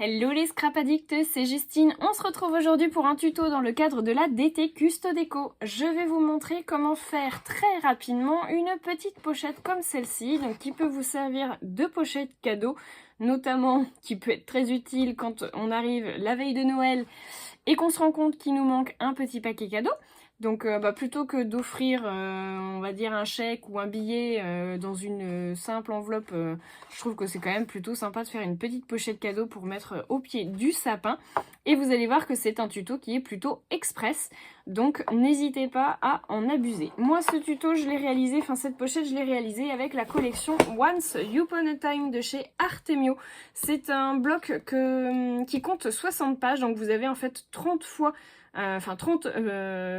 Hello les scrap addicts, c'est Justine. On se retrouve aujourd'hui pour un tuto dans le cadre de la DT Custo Déco. Je vais vous montrer comment faire très rapidement une petite pochette comme celle-ci, donc qui peut vous servir de pochette cadeau, notamment qui peut être très utile quand on arrive la veille de Noël et qu'on se rend compte qu'il nous manque un petit paquet cadeau. Donc plutôt que d'offrir on va dire un chèque ou un billet dans une simple enveloppe, je trouve que c'est quand même plutôt sympa de faire une petite pochette cadeau pour mettre au pied du sapin. Et vous allez voir que c'est un tuto qui est plutôt express, donc n'hésitez pas à en abuser. Moi ce tuto je l'ai réalisé, cette pochette je l'ai réalisée avec la collection Once Upon a Time de chez Artemio. C'est un bloc qui compte 60 pages, donc vous avez en fait 30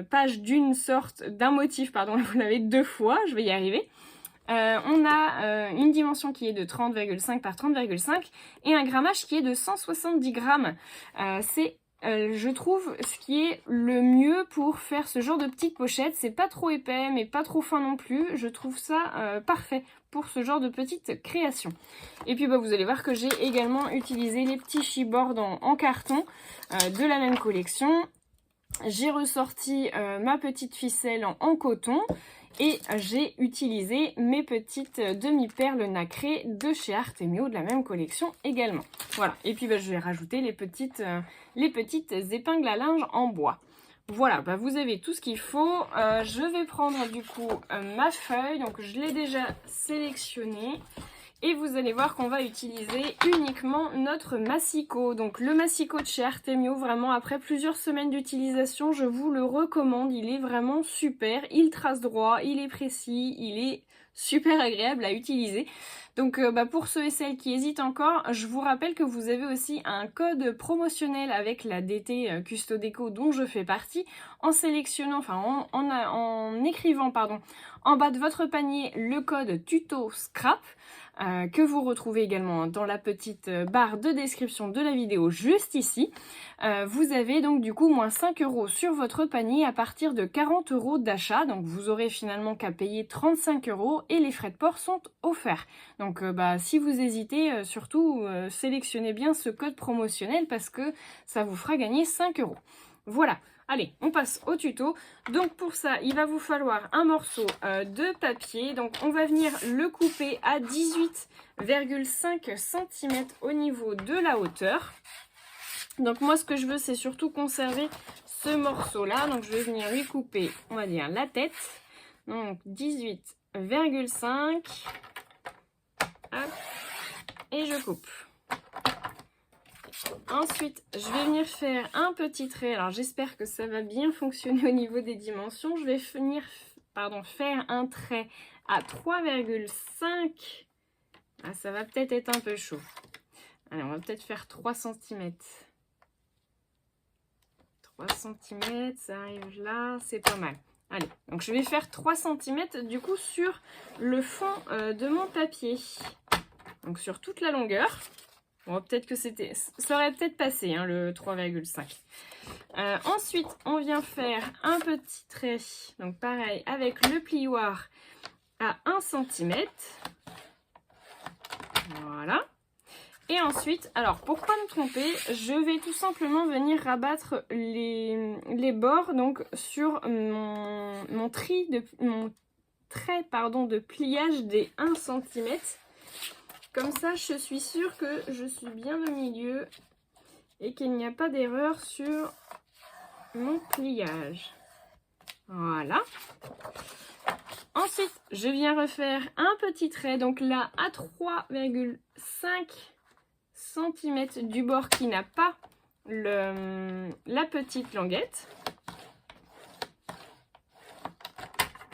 pages d'une sorte, d'un motif, pardon, vous l'avez deux fois, je vais y arriver. On a une dimension qui est de 30,5 par 30,5 et un grammage qui est de 170 grammes. C'est, je trouve, ce qui est le mieux pour faire ce genre de petite pochette. C'est pas trop épais, mais pas trop fin non plus. Je trouve ça parfait pour ce genre de petite création. Et puis vous allez voir que j'ai également utilisé les petits chipboards en carton de la même collection. J'ai ressorti ma petite ficelle en coton et j'ai utilisé mes petites demi-perles nacrées de chez Artemio, de la même collection également. Voilà, et puis je vais rajouter les petites épingles à linge en bois. Voilà, vous avez tout ce qu'il faut. Je vais prendre du coup ma feuille, donc je l'ai déjà sélectionnée. Et vous allez voir qu'on va utiliser uniquement notre massicot. Donc le massicot de chez Artemio, vraiment après plusieurs semaines d'utilisation, je vous le recommande. Il est vraiment super, il trace droit, il est précis, il est super agréable à utiliser. Donc pour ceux et celles qui hésitent encore, je vous rappelle que vous avez aussi un code promotionnel avec la DT Custo Déco dont je fais partie, en sélectionnant, en écrivant en bas de votre panier le code tuto scrap. Que vous retrouvez également dans la petite barre de description de la vidéo juste ici. Vous avez donc du coup moins 5 € sur votre panier à partir de 40 € d'achat. Donc vous aurez finalement qu'à payer 35 € et les frais de port sont offerts. Donc si vous hésitez, surtout sélectionnez bien ce code promotionnel parce que ça vous fera gagner 5 €. Voilà. Allez, on passe au tuto. Donc pour ça, il va vous falloir un morceau de papier. Donc on va venir le couper à 18,5 cm au niveau de la hauteur. Donc moi ce que je veux c'est surtout conserver ce morceau là. Donc je vais venir lui couper, on va dire la tête. Donc 18,5. Et je coupe. Ensuite, je vais venir faire un petit trait. Alors, j'espère que ça va bien fonctionner au niveau des dimensions. Je vais venir faire un trait à 3,5. Ah, ça va peut-être être un peu chaud. Allez, on va peut-être faire 3 cm. 3 cm, ça arrive là, c'est pas mal. Allez, donc je vais faire 3 cm du coup sur le fond de mon papier. Donc, sur toute la longueur. Bon, peut-être que ça aurait peut-être passé, hein, le 3,5. Ensuite, on vient faire un petit trait, donc pareil, avec le plioir à 1 cm. Voilà. Et ensuite, alors, pour pas me tromper, je vais tout simplement venir rabattre les bords, donc, sur mon trait de pliage des 1 cm. Comme ça, je suis sûre que je suis bien au milieu et qu'il n'y a pas d'erreur sur mon pliage. Voilà. Ensuite, je viens refaire un petit trait, donc là, à 3,5 cm du bord qui n'a pas la petite languette.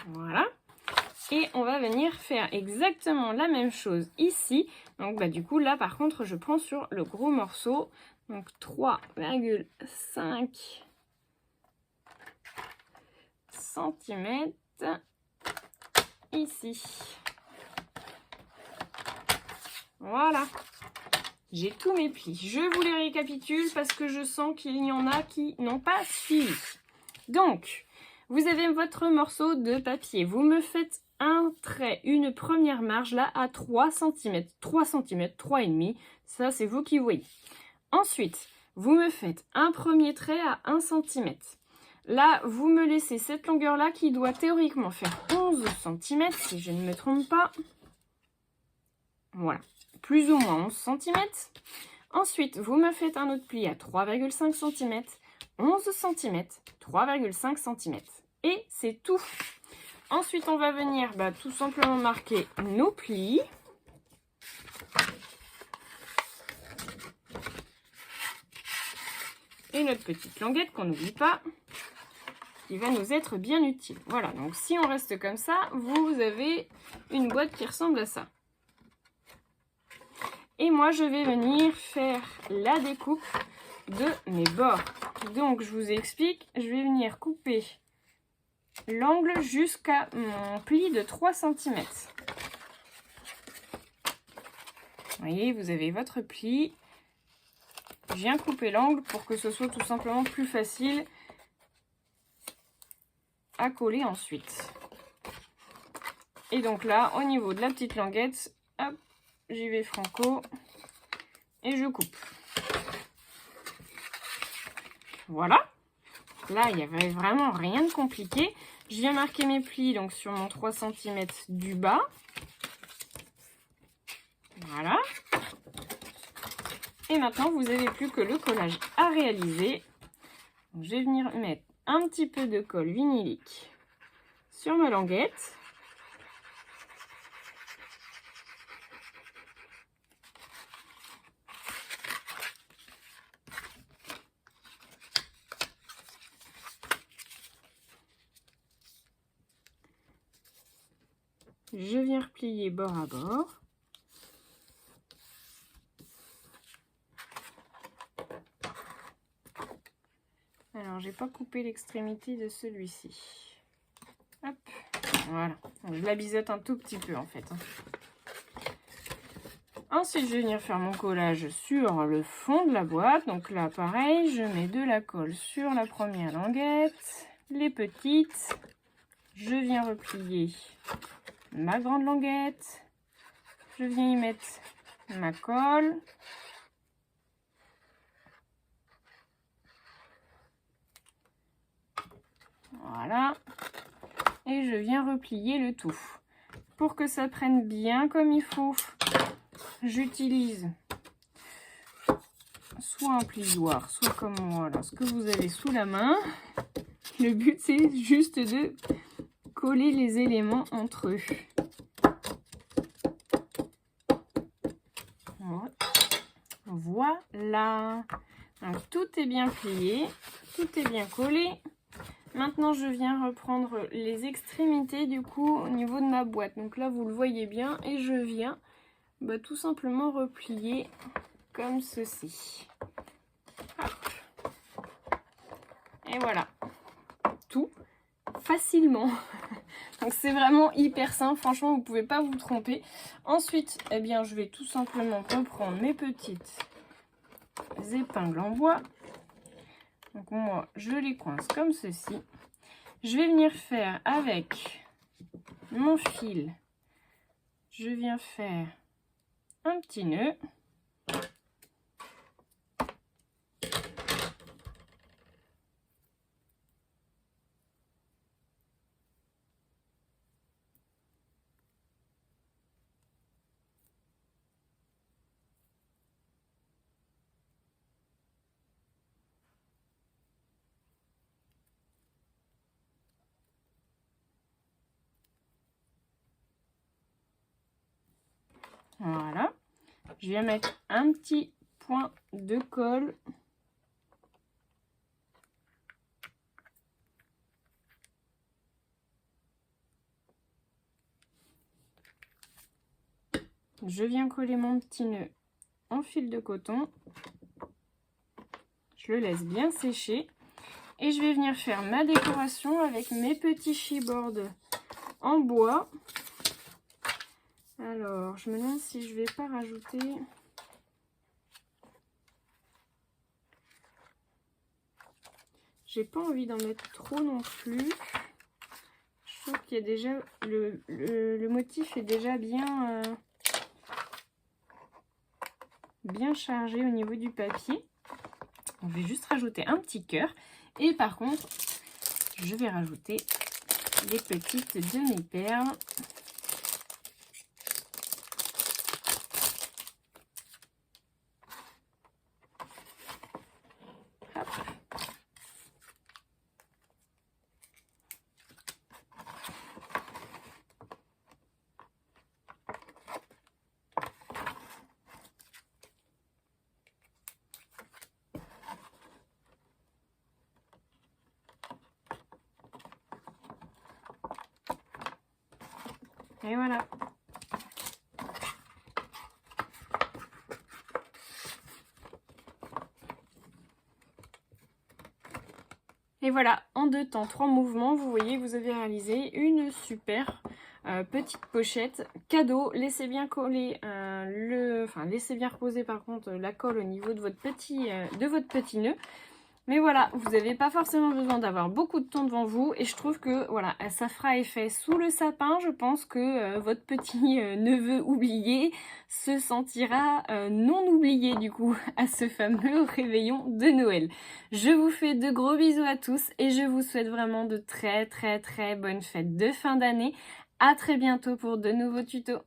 Voilà. Et on va venir faire exactement la même chose ici. Donc du coup là par contre je prends sur le gros morceau. Donc 3,5 cm ici. Voilà. J'ai tous mes plis. Je vous les récapitule parce que je sens qu'il y en a qui n'ont pas suivi. Donc, vous avez votre morceau de papier. Vous me faites un trait, une première marge là à 3 cm, 3,5 cm, ça c'est vous qui voyez. Ensuite, vous me faites un premier trait à 1 cm. Là, vous me laissez cette longueur-là qui doit théoriquement faire 11 cm, si je ne me trompe pas. Voilà, plus ou moins 11 cm. Ensuite, vous me faites un autre pli à 3,5 cm, 11 cm, 3,5 cm. Et c'est tout. Ensuite, on va venir tout simplement marquer nos plis. Et notre petite languette qu'on n'oublie pas, qui va nous être bien utile. Voilà, donc si on reste comme ça, vous avez une boîte qui ressemble à ça. Et moi, je vais venir faire la découpe de mes bords. Donc, je vous explique, je vais venir couper l'angle jusqu'à mon pli de 3 cm. Vous voyez, vous avez votre pli. Je viens couper l'angle pour que ce soit tout simplement plus facile à coller ensuite. Et donc là, au niveau de la petite languette, hop, j'y vais franco et je coupe. Voilà. Là, il n'y avait vraiment rien de compliqué. Je viens marquer mes plis donc sur mon 3 cm du bas. Voilà. Et maintenant, vous n'avez plus que le collage à réaliser. Donc, je vais venir mettre un petit peu de colle vinylique sur ma languette. Je viens replier bord à bord. Alors, j'ai pas coupé l'extrémité de celui-ci. Hop, voilà. Donc, je la biseute un tout petit peu en fait. Ensuite, je vais venir faire mon collage sur le fond de la boîte. Donc là, pareil, je mets de la colle sur la première languette, les petites. Je viens replier ma grande languette. Je viens y mettre ma colle. Voilà. Et je viens replier le tout. Pour que ça prenne bien comme il faut, j'utilise soit un plioir, soit comme moi, là, ce que vous avez sous la main. Le but, c'est juste de coller les éléments entre eux. Voilà. Donc, tout est bien plié, tout est bien collé. Maintenant, je viens reprendre les extrémités du coup au niveau de ma boîte. Donc là, vous le voyez bien et je viens tout simplement replier comme ceci. Hop. Et voilà. Tout facilement. Donc c'est vraiment hyper simple. Franchement, vous ne pouvez pas vous tromper. Ensuite, eh bien, je vais tout simplement reprendre mes petites épingles en bois. Donc moi, je les coince comme ceci. Je vais venir faire avec mon fil, je viens faire un petit nœud. Voilà. Je viens mettre un petit point de colle. Je viens coller mon petit nœud en fil de coton. Je le laisse bien sécher. Et je vais venir faire ma décoration avec mes petits chipboards en bois. Alors, je me demande si je vais pas rajouter... J'ai pas envie d'en mettre trop non plus. Je trouve qu'il y a déjà... Le motif est déjà bien bien chargé au niveau du papier. Donc, je vais juste rajouter un petit cœur. Et par contre, je vais rajouter les petites de mes perles. Hop. Et voilà. Et voilà, en 2 temps, 3 mouvements, vous voyez, vous avez réalisé une super petite pochette cadeau. Laissez bien coller laissez bien reposer par contre la colle au niveau de votre petit nœud. Mais voilà, vous n'avez pas forcément besoin d'avoir beaucoup de temps devant vous et je trouve que voilà, ça fera effet sous le sapin. Je pense que votre petit neveu oublié se sentira non oublié du coup à ce fameux réveillon de Noël. Je vous fais de gros bisous à tous et je vous souhaite vraiment de très bonnes fêtes de fin d'année. À très bientôt pour de nouveaux tutos.